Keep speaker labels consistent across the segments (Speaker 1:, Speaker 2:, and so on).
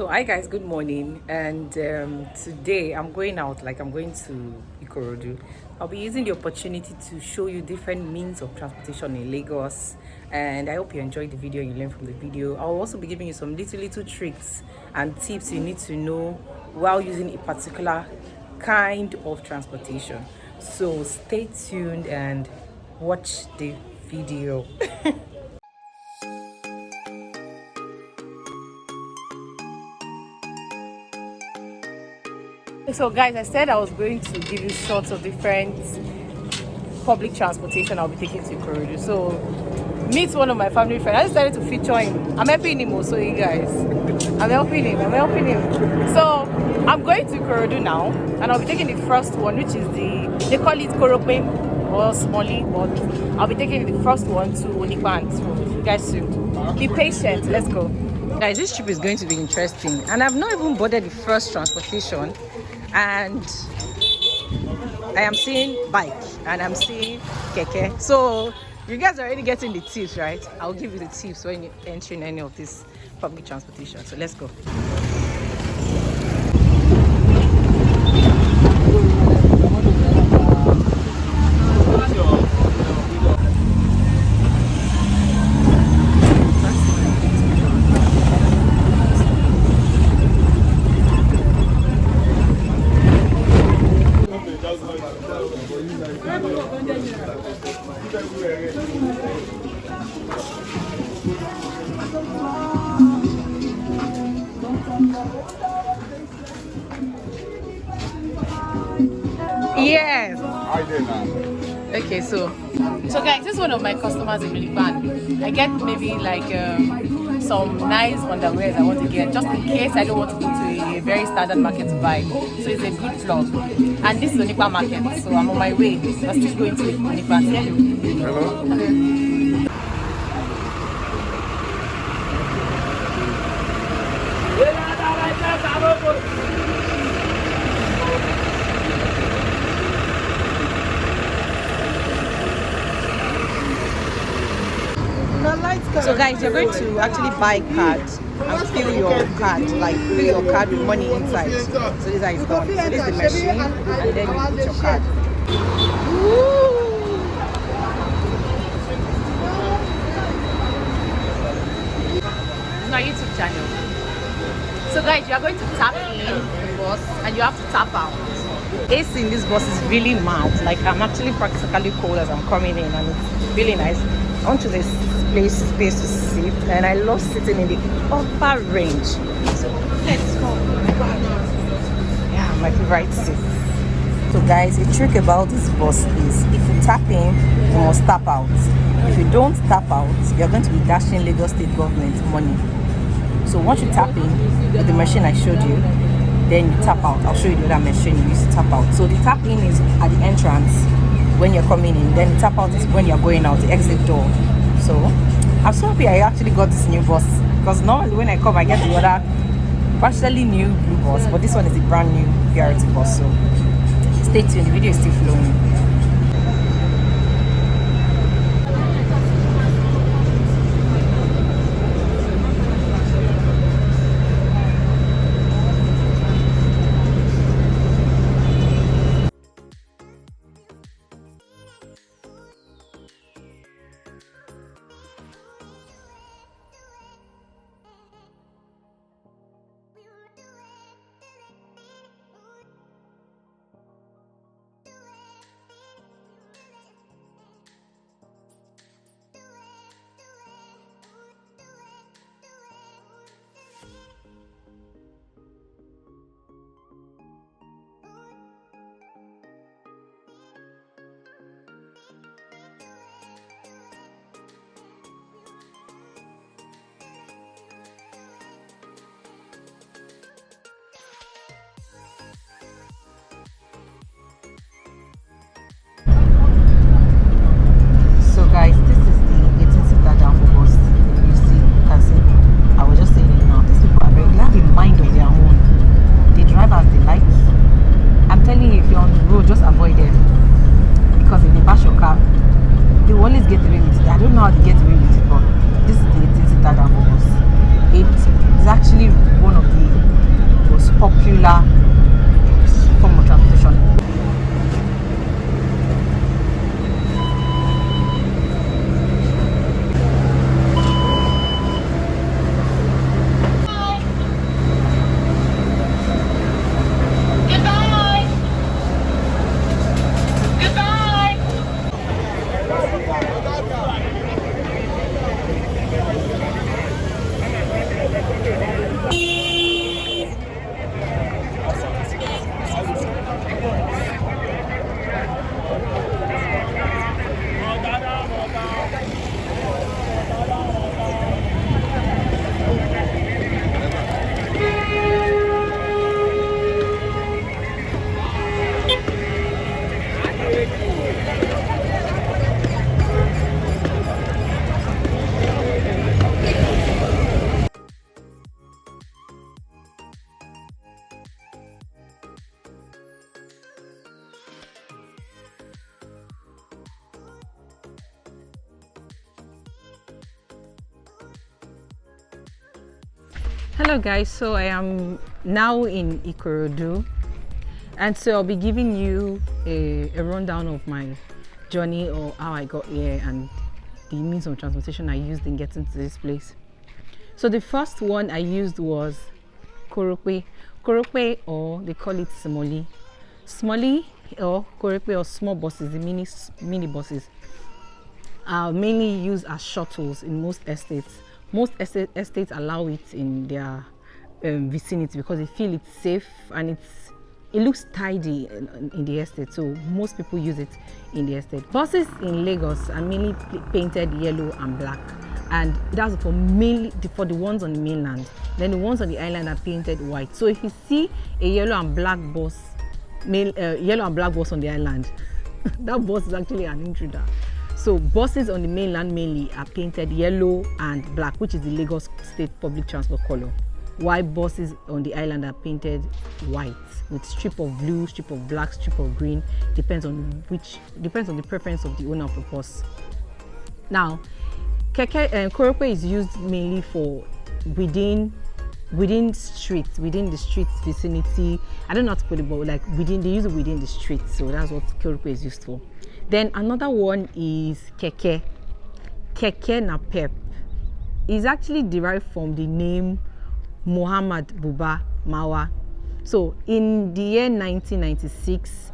Speaker 1: So hi guys, good morning. And today I'm going out, like I'm going to Ikorodu. I'll be using the opportunity to show you different means of transportation in Lagos. And I hope you enjoyed the video, you learned from the video. I'll also be giving you some little tricks and tips you need to know while using a particular kind of transportation. So stay tuned and watch the video. So guys, I said I was going to give you shots of different public transportation I'll be taking to Ikorodu. So meet one of my family friends. I decided to feature him. I'm helping him also, you guys. I'm helping him. So I'm going to Ikorodu now, and I'll be taking the first one, which is they call it Korope or Smally, but I'll be taking the first one to Onipan. So you guys should be patient. Let's go. Guys, this trip is going to be interesting, and I've not even boarded the first transportation, and I am seeing bike and I'm seeing keke. So you guys are already getting the tips, right? I'll give you the tips when you're entering any of this public transportation. So let's go. Yes. Okay, so guys, this is one of my customers in Onipan. I get maybe like some nice underwears I want to get, just in case I don't want to go to a very standard market to buy. So it's a good vlog. And this is Onipan market, so I'm on my way. I'm still going to Onipan. Hello. So guys, you're going to actually buy a card and fill your card, like fill your card with money inside. So this is how it's done. So this is the machine, and then you put your card. It's my YouTube channel. So guys, you are going to tap in the bus and you have to tap out. AC in this bus is really mad. Like I'm actually practically cold as I'm coming in, and it's really nice. I want to this space to sit, and I love sitting in the upper range. So let's go. Yeah, my favorite seat. So guys, a trick about this bus is if you tap in, you must tap out. If you don't tap out, you're going to be dashing Lagos state government money. So once you tap in with the machine I showed you, then you tap out. I'll show you the other machine you use to tap out. So the tap in is at the entrance when you're coming in, then the tap out is when you're going out, the exit door. So I'm so happy I actually got this new bus, because normally when I come I get the other partially new blue bus, but this one is a brand new BRT bus. So stay tuned, the video is still flowing. Hello guys, so I am now in Ikorodu, and so I'll be giving you a rundown of my journey or how I got here and the means of transportation I used in getting to this place. So the first one I used was Korokwe, or they call it Smoli. Smoli or Korokwe or small buses, the mini buses, are mainly used as shuttles in most estates. Most estates allow it in their vicinity because they feel it's safe and it looks tidy in the estate, so most people use it in the estate. Buses in Lagos are mainly painted yellow and black, and that's for the ones on the mainland. Then the ones on the island are painted white. So if you see a yellow and black bus on the island, that bus is actually an intruder. So buses on the mainland mainly are painted yellow and black, which is the Lagos State Public Transport color. While buses on the island are painted white with strip of blue, strip of black, strip of green. Depends on the preference of the owner of the bus. Now, Korokwe is used mainly for within the street vicinity. I don't know how to put it, but like they use it within the street. So that's what Korokwe is used for. Then another one is Keke. Keke Napep is actually derived from the name Muhammad Buba Mawa. So in the year 1996,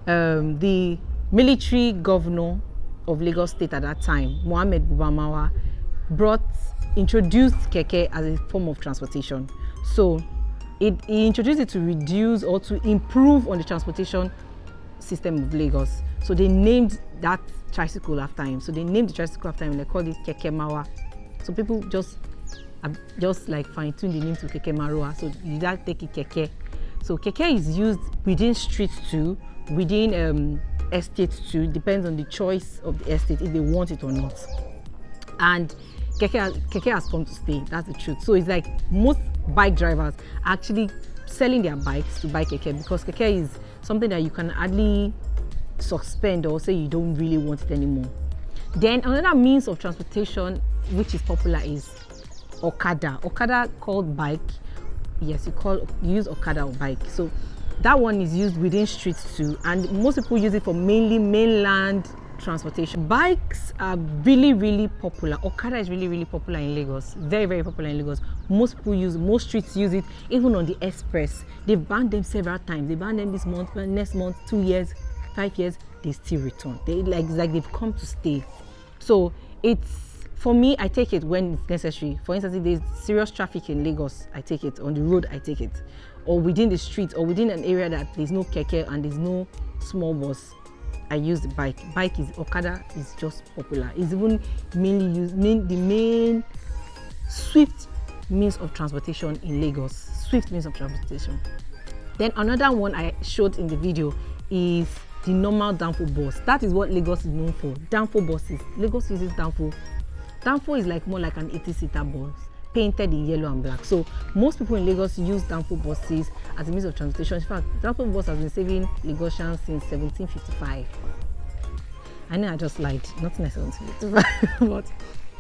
Speaker 1: the military governor of Lagos State at that time, Muhammad Buba Mawa, introduced Keke as a form of transportation. So he introduced it to reduce or to improve on the transportation system of Lagos. So they named that tricycle after him. And they called it Keke Mawa. So people just like fine-tune the name to Keke Marua. So you just take it Keke. So Keke is used within streets too, within estates too. Depends on the choice of the estate if they want it or not. And Keke has come to stay. That's the truth. So it's like most bike drivers are actually selling their bikes to buy Keke, because Keke is something that you can hardly suspend or say you don't really want it anymore. Then another means of transportation which is popular is Okada. Okada called bike. Yes, you use Okada or bike. So that one is used within streets too, and most people use it for mainly mainland transportation. Bikes are really popular. Okada is really popular in Lagos. Very popular in Lagos. Most streets use it. Even on the express, they've banned them several times. They banned them this month, next month, 2 years, 5 years, they still return. It's like they've come to stay. So for me, I take it when it's necessary. For instance, if there's serious traffic in Lagos, I take it. On the road, I take it. Or within the street, or within an area that there's no Keke and there's no small bus, I use the bike. Okada is just popular. It's even mainly used, the main swift means of transportation in Lagos. Swift means of transportation. Then another one I showed in the video is the normal Danfo bus. That is what Lagos is known for. Danfo buses. Lagos uses Danfo. Danfo is like more like an 80-seater bus, painted in yellow and black. So most people in Lagos use Danfo buses as a means of transportation. In fact, Danfo bus has been saving Lagosians since 1755. I know I just lied, not necessarily 1755, but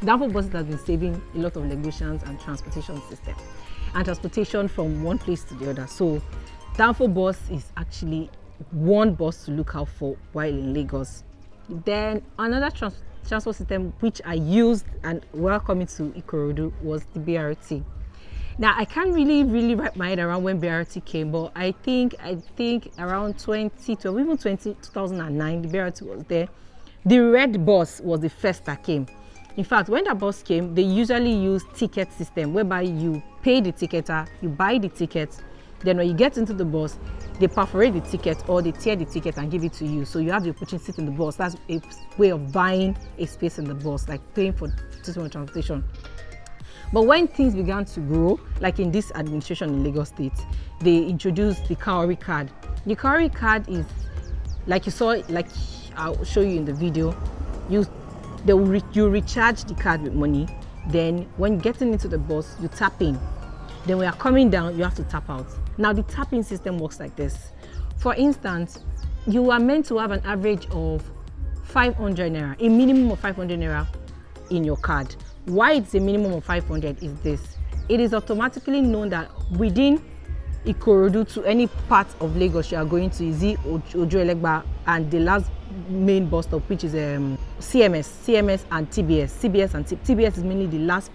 Speaker 1: Danfo buses has been saving a lot of Lagosians and transportation system and transportation from one place to the other. So Danfo bus is actually one bus to look out for while in Lagos. Then another transport system which I used and welcoming to Ikorodu was the BRT. Now I can't really wrap my head around when BRT came, but I think around 2012, even 2009, the BRT was there. The red bus was the first that came. In fact, when that bus came, they usually use ticket system, whereby you pay the ticketer, you buy the ticket, then when you get into the bus, they perforate the ticket or they tear the ticket and give it to you. So you have the opportunity to sit in the bus. That's a way of buying a space in the bus, like paying for system of transportation. But when things began to grow, like in this administration in Lagos State, they introduced the Cowrie card. The Cowrie card is, like you saw, like I'll show you in the video, you recharge the card with money. Then when getting into the bus, you tap in. Then when you're coming down, you have to tap out. Now the tapping system works like this. For instance, you are meant to have an average of 500 naira, a minimum of 500 naira in your card. Why it's a minimum of 500 is this. it is automatically known that within Ikorodu to any part of Lagos you are going to is Ojuelegba and the last main bus stop, which is CMS and TBS. TBS is mainly the last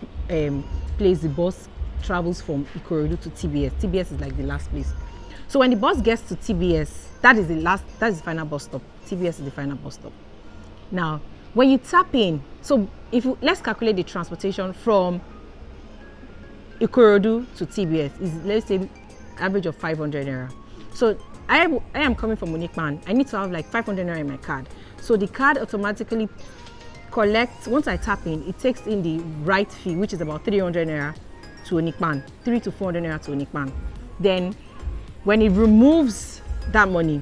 Speaker 1: place the bus travels from Ikorodu to TBS. TBS is like the last place. So when the bus gets to TBS, that is the final bus stop. TBS is the final bus stop. Now, when you tap in, so let's calculate the transportation from Ikorodu to TBS is, let's say, average of 500 naira. So I am coming from Onipan. I need to have like 500 naira in my card. So the card automatically collects, once I tap in, it takes in the right fee, which is about 300 naira to Onipan, 300 to 400 naira to Onipan. Then when it removes that money,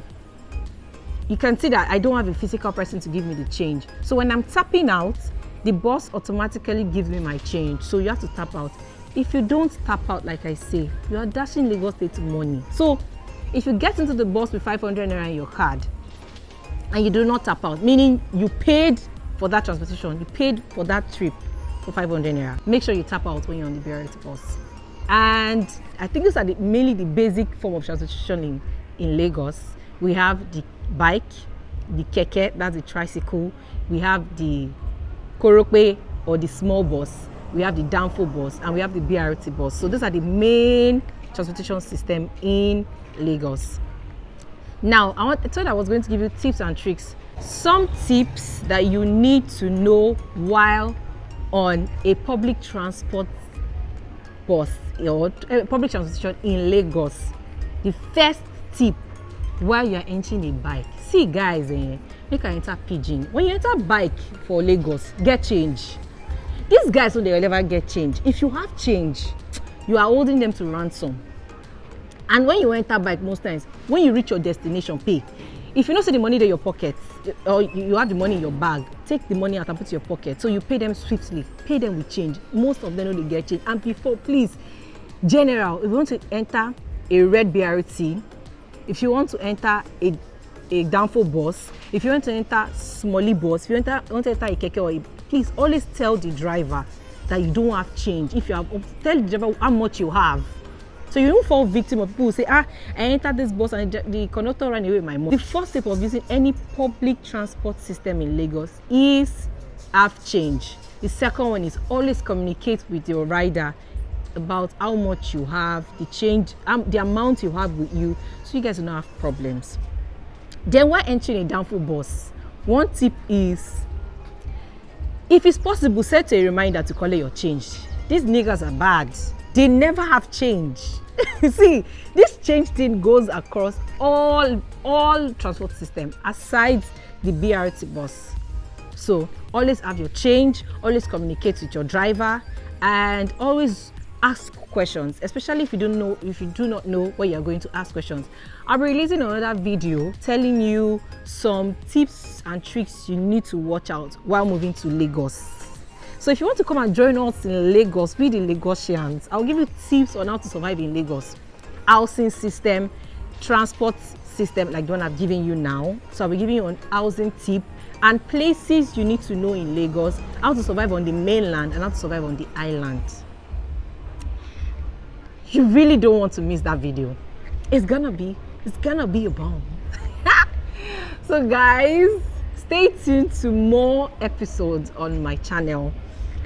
Speaker 1: you can see that I don't have a physical person to give me the change. So when I'm tapping out, the bus automatically gives me my change. So you have to tap out. If you don't tap out, like I say, you are dashing Lagos State money. So if you get into the bus with 500 naira in your card and you do not tap out, meaning you paid for that transportation, you paid for that trip for 500 naira, make sure you tap out when you're on the BRT bus. And I think these are mainly the basic form of transportation in Lagos. We have the bike, the keke, that's the tricycle. We have the korope or the small bus. We have the downfall bus, and we have the BRT bus. So those are the main transportation system in Lagos. Now, I thought I was going to give you tips and tricks. Some tips that you need to know while on a public transport bus or public transportation in Lagos. The first tip, while you are entering a bike. See guys, make I enter pidgin. When you enter bike for Lagos, get change. These guys don't ever get change. If you have change, you are holding them to ransom. And when you enter bike, most times, when you reach your destination, pay. If you don't see the money in your pocket, or you have the money in your bag, take the money out and put it in your pocket. So you pay them swiftly. Pay them with change. Most of them don't get change. And before, please, general, if you want to enter a red BRT, if you want to enter a downfall bus, if you want to enter smallie bus, if you want to enter a keke, or please always tell the driver that you don't have change. If you have, tell the driver how much you have. So you don't fall victim of people who say, I entered this bus and the conductor ran away with my money. The first step of using any public transport system in Lagos is have change. The second one is always communicate with your rider about how much you have, the change, the amount you have with you, so you guys will not have problems. Then while entering a downfall bus, one tip is, if it's possible, set a reminder to collect your change. These niggas are bad. They never have change. See, this change thing goes across all transport system aside the BRT bus. So always have your change, always communicate with your driver, and always ask questions, especially if you do not know where you're going to ask questions. I'll be releasing another video telling you some tips and tricks you need to watch out while moving to Lagos. So if you want to come and join us in Lagos, be the Lagosians, I'll give you tips on how to survive in Lagos. Housing system, transport system like the one I've given you now. So I'll be giving you an housing tip and places you need to know in Lagos, how to survive on the mainland and how to survive on the island. You really don't want to miss that video. It's gonna be a bomb. So guys, stay tuned to more episodes on my channel.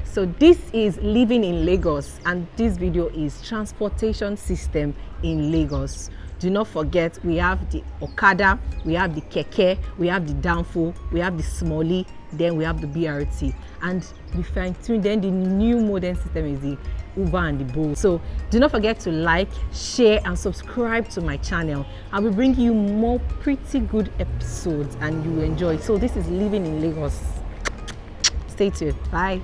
Speaker 1: So this is living in Lagos, and this video is transportation system in Lagos. Do not forget, we have the Okada, we have the Keke, we have the Downfall, we have the Smallie, then we have the BRT, and we fine-tune. Then the new modern system is the Uber and the Bolt. So do not forget to like, share, and subscribe to my channel. I will bring you more pretty good episodes and you will enjoy. So this is living in Lagos. Stay tuned. Bye.